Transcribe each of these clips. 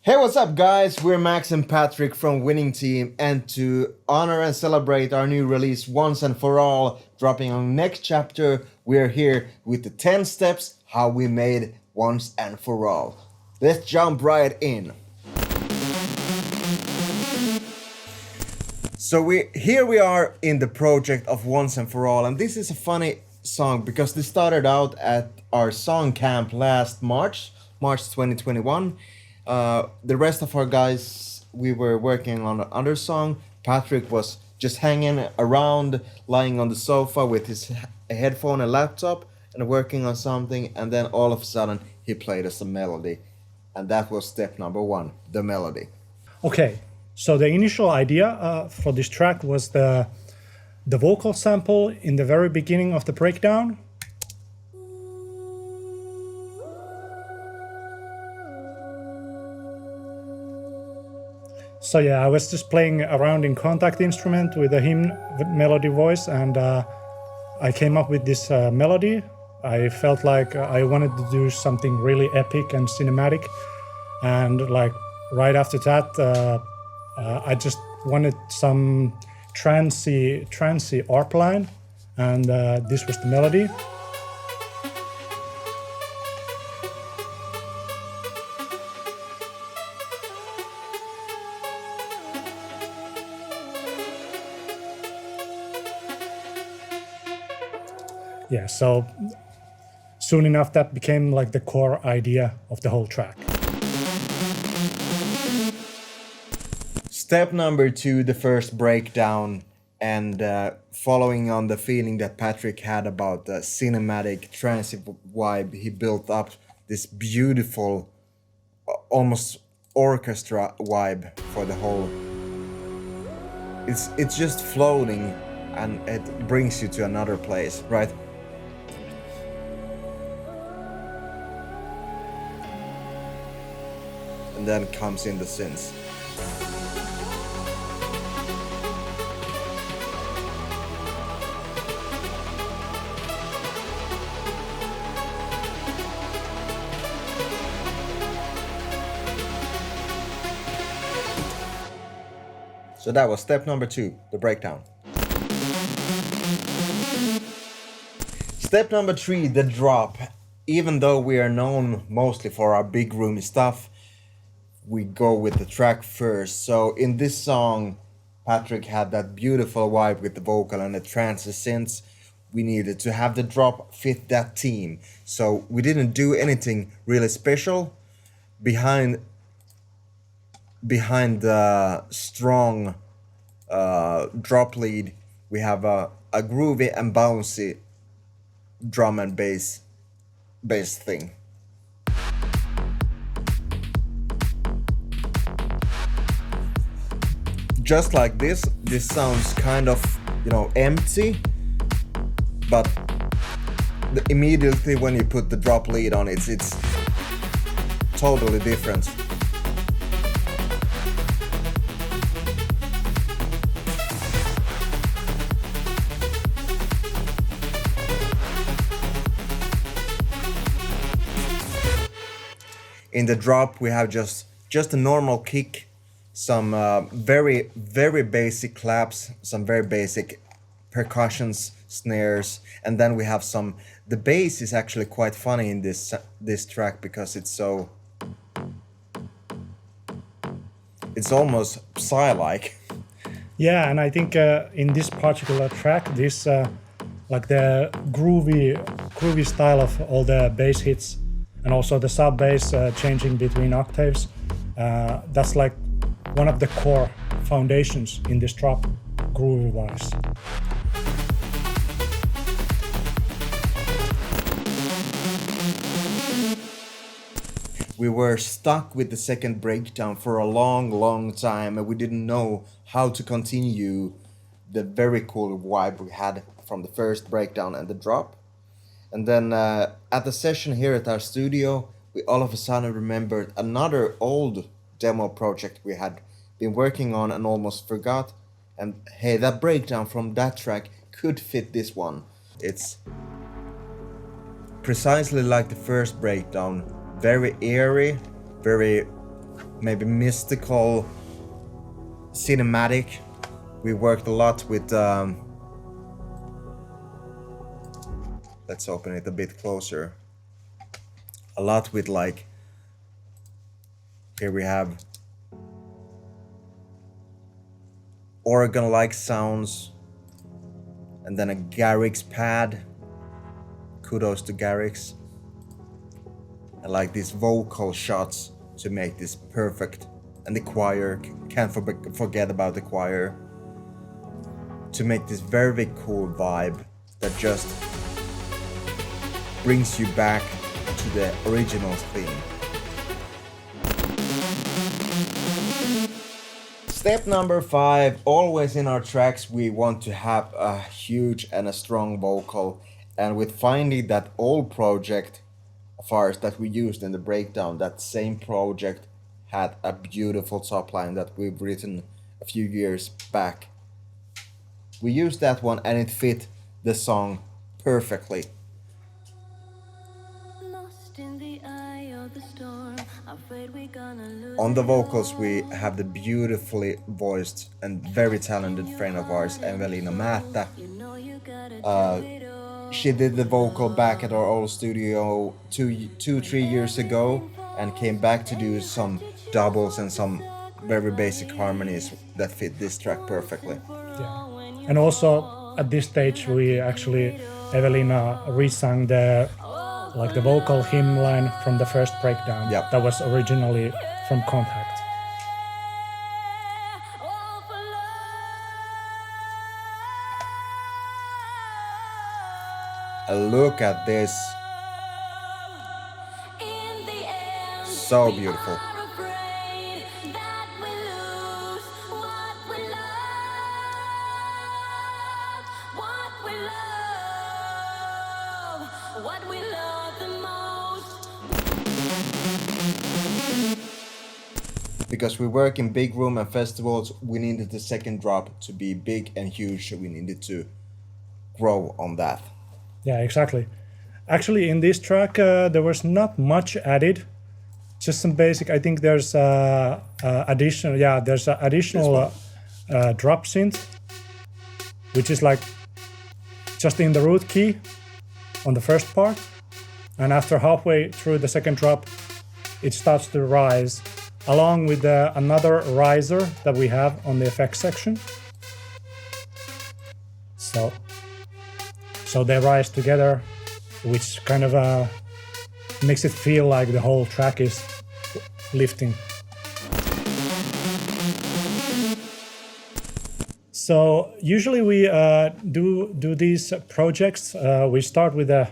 Hey, what's up, guys? We're Max and Patrick from Winning Team, and to honor and celebrate our new release Once and For All, dropping on Nexchapter, we're here with the 10 steps how we made Once and For All. Let's jump right in. So we are in the project of Once and For All, and this is a funny song because this started out at our song camp last March 2021. The rest of our guys, we were working on another song. Patrick was just hanging around, lying on the sofa with his headphone and laptop and working on something, and then all of a sudden he played us a melody. And that was step number one, the melody. Okay, so the initial idea for this track was the vocal sample in the very beginning of the breakdown. So yeah, I was just playing around in Contact instrument with a hymn melody voice, and I came up with this melody. I felt like I wanted to do something really epic and cinematic, and like right after that, I just wanted some trancey arp line, and this was the melody. Yeah, so soon enough that became like the core idea of the whole track. Step number two, the first breakdown, and following on the feeling that Patrick had about the cinematic transit vibe, he built up this beautiful, almost orchestra vibe for the whole. It's just floating, and it brings you to another place, right? And then comes in the synths. So that was step number two, the breakdown. Step number three, the drop. Even though we are known mostly for our big roomy stuff, we go with the track first. So in this song, Patrick had that beautiful vibe with the vocal and the trance synths. We needed to have the drop fit that theme. So we didn't do anything really special. Behind the strong drop lead, we have a groovy and bouncy drum and bass thing. Just like this sounds kind of, empty, but immediately when you put the drop lead on it, it's totally different. In the drop, we have just a normal kick, some very, very basic claps, some very basic percussions, snares, and then we have the bass is actually quite funny in this track because it's almost psy-like. Yeah, and I think in this particular track, this like the groovy style of all the bass hits, and also the sub bass changing between octaves, that's like one of the core foundations in this drop, groovy wise. We were stuck with the second breakdown for a long time, and we didn't know how to continue the very cool vibe we had from the first breakdown and the drop. And then at the session here at our studio, we all of a sudden remembered another old demo project we had been working on and almost forgot. And hey, that breakdown from that track could fit this one. It's precisely like the first breakdown, very airy, very maybe mystical, cinematic. We worked a lot with. Let's open it a bit closer. A lot with like. Here we have organ-like sounds, and then a Garrix pad. Kudos to Garrix. And like these vocal shots to make this perfect. And the choir, can't forget about the choir. To make this very, very cool vibe that just brings you back to the original theme. Step number 5, always in our tracks we want to have a huge and a strong vocal, and with finding that old project of ours that we used in the breakdown, that same project had a beautiful top line that we've written a few years back. We used that one and it fit the song perfectly. On the vocals we have the beautifully voiced and very talented friend of ours, Evelina Määttä. She did the vocal back at our old studio 3 years ago and came back to do some doubles and some very basic harmonies that fit this track perfectly. Yeah. And also at this stage we actually, Evelina resung the vocal hymn line from the first breakdown. Yep. That was originally from Contact. Look at this. So beautiful. Because we work in big room and festivals, we needed the second drop to be big and huge, so we needed to grow on that. Yeah, exactly. Actually, in this track, there was not much added, just some basic. I think there's additional. Yeah, there's an additional drop synth, which is like just in the root key on the first part, and after halfway through the second drop, it starts to rise, along with another riser that we have on the effects section. So they rise together, which kind of makes it feel like the whole track is lifting. So usually we do these projects. We start with a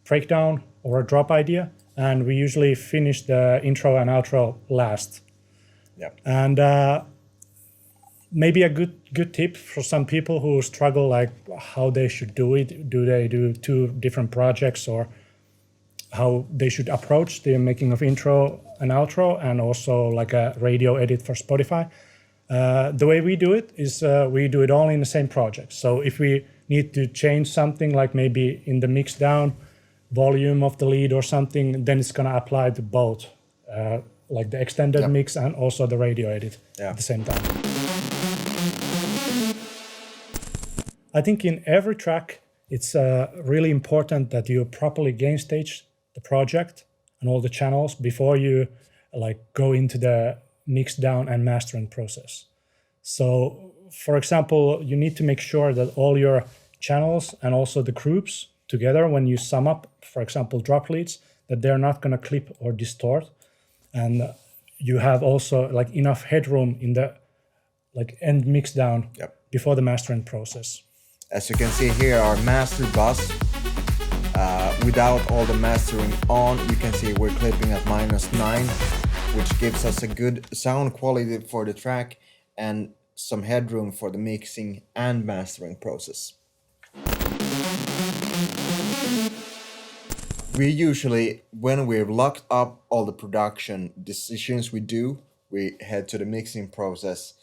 breakdown or a drop idea, and we usually finish the intro and outro last. Yep. And maybe a good tip for some people who struggle, like how they should do it. Do they do 2 different projects, or how they should approach the making of intro and outro, and also like a radio edit for Spotify? The way we do it is we do it all in the same project. So if we need to change something, like maybe in the mix down volume of the lead or something, then it's going to apply to both, like the extended mix and also the radio edit at the same time. I think in every track, it's really important that you properly gain stage the project and all the channels before you like go into the mix down and mastering process. So, for example, you need to make sure that all your channels and also the groups together, when you sum up, for example, drop leads, that they're not going to clip or distort, and you have also like enough headroom in the like end mix down before the mastering process. As you can see here, our master bus, without all the mastering on, you can see we're clipping at -9, which gives us a good sound quality for the track and some headroom for the mixing and mastering process. We usually, when we've locked up all the production decisions we do, we head to the mixing process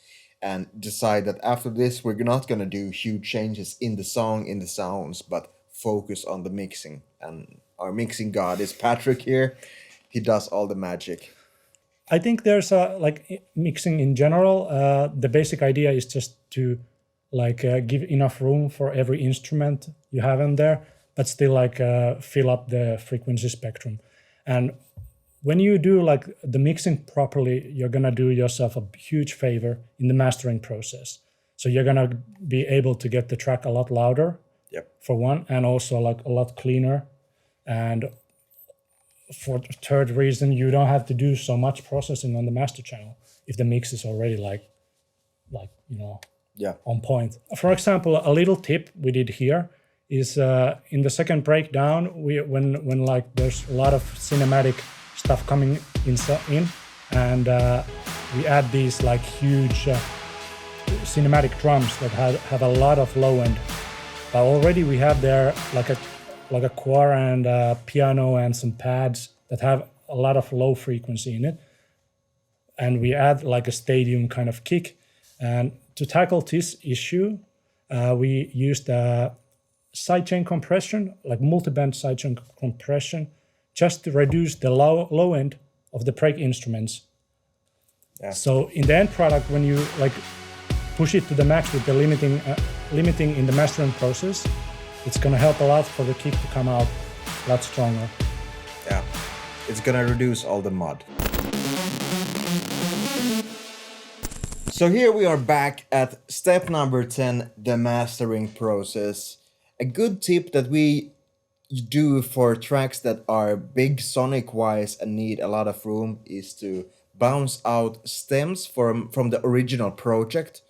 and decide that after this we're not going to do huge changes in the song, in the sounds, but focus on the mixing. And our mixing god is Patrick here. He does all the magic. I think there's a like mixing in general. The basic idea is just to like give enough room for every instrument you have in there, but still like fill up the frequency spectrum. And when you do like the mixing properly, you're gonna do yourself a huge favor in the mastering process. So you're gonna be able to get the track a lot louder, Yep. for one, and also like a lot cleaner. And for the third reason, you don't have to do so much processing on the master channel if the mix is already like you know Yeah. on point. For example, a little tip we did here is in the second breakdown, when like there's a lot of cinematic stuff coming in and we add these like huge cinematic drums that have a lot of low end. But already we have there like a choir and a piano and some pads that have a lot of low frequency in it. And we add like a stadium kind of kick. And to tackle this issue, we used sidechain compression, like multi-band sidechain compression, just to reduce the low end of the break instruments. Yeah. So in the end product, when you like push it to the max with the limiting in the mastering process, it's gonna help a lot for the kick to come out a lot stronger. Yeah. It's gonna reduce all the mud. So here we are back at step number 10, the mastering process. A good tip that we do for tracks that are big sonic wise and need a lot of room is to bounce out stems from the original project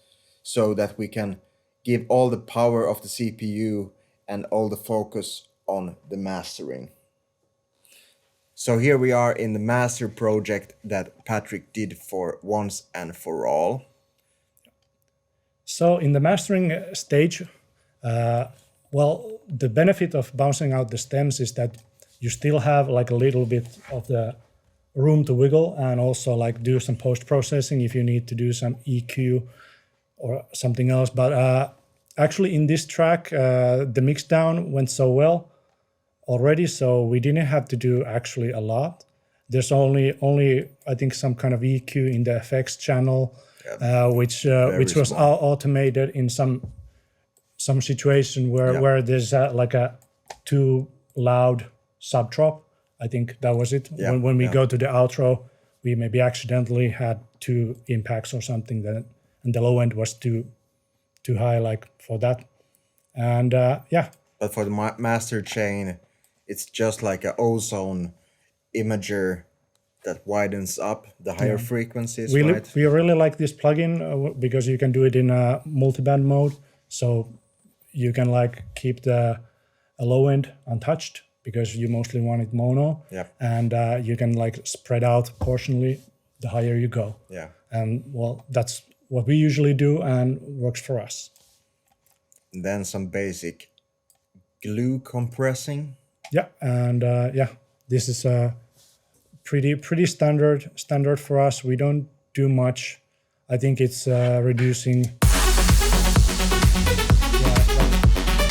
so that we can give all the power of the CPU and all the focus on the mastering. So here we are in the master project that Patrick did for Once and For All. So in the mastering stage, well, the benefit of bouncing out the stems is that you still have like a little bit of the room to wiggle and also like do some post-processing if you need to do some EQ or something else. But actually in this track, the mix down went so well already, so we didn't have to do actually a lot. There's only I think some kind of EQ in the effects channel, which was small. automated in some situation where there's like a too loud sub drop. I think that was it. Yeah, When we go to the outro, we maybe accidentally had 2 impacts or something that, and the low end was too high like for that. And yeah. But for the master chain, it's just like an ozone imager that widens up the higher frequencies, right? We really like this plugin because you can do it in a multiband mode. So you can like keep the low end untouched because you mostly want it mono. Yeah. And you can like spread out proportionally the higher you go. Yeah. And well, that's what we usually do and works for us. And then some basic glue compressing. Yeah, and yeah, this is pretty standard for us. We don't do much. I think it's reducing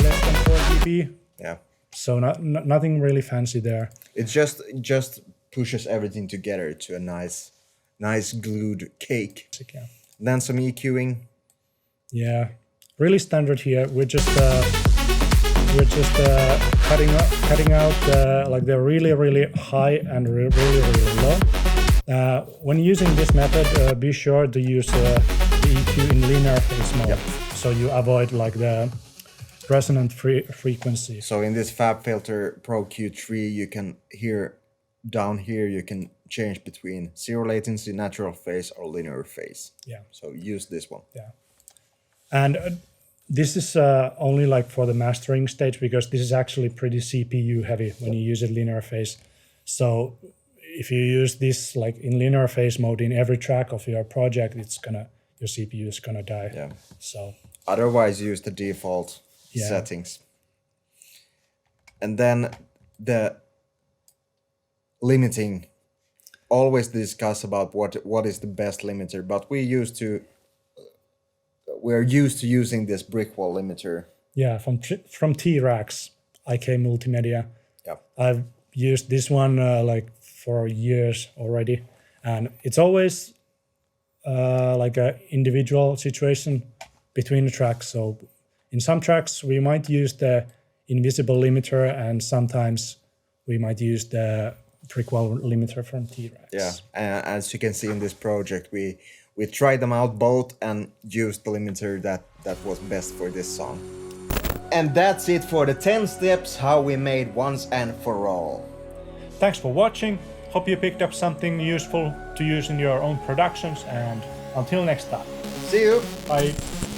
less than 4 dB. Yeah. So nothing really fancy there. It just pushes everything together to a nice glued cake. Yeah. Then some EQing. Yeah, really standard here. We're just cutting out like the really high and really low. When using this method, be sure to use the EQ in linear phase mode, so you avoid like the resonant frequency. So in this FabFilter Pro Q3, you can hear down here you can change between zero latency, natural phase, or linear phase. Yeah. So use this one. Yeah. And this is only like for the mastering stage because this is actually pretty CPU heavy when you use it linear phase. So if you use this like in linear phase mode in every track of your project, your CPU is gonna die. Yeah. So otherwise, use the default settings. And then the limiting. Always discuss about what is the best limiter, but we're used to using this brick wall limiter. Yeah, from T-Rax, IK Multimedia. Yeah. I've used this one like for years already, And it's always like an individual situation between the tracks. So in some tracks, we might use the invisible limiter, and sometimes we might use the trick wall limiter from T-Rex. Yeah, as you can see in this project, we tried them out both and used the limiter that was best for this song. And that's it for the 10 steps how we made Once and For All. Thanks for watching. Hope you picked up something useful to use in your own productions, and until next time. See you! Bye.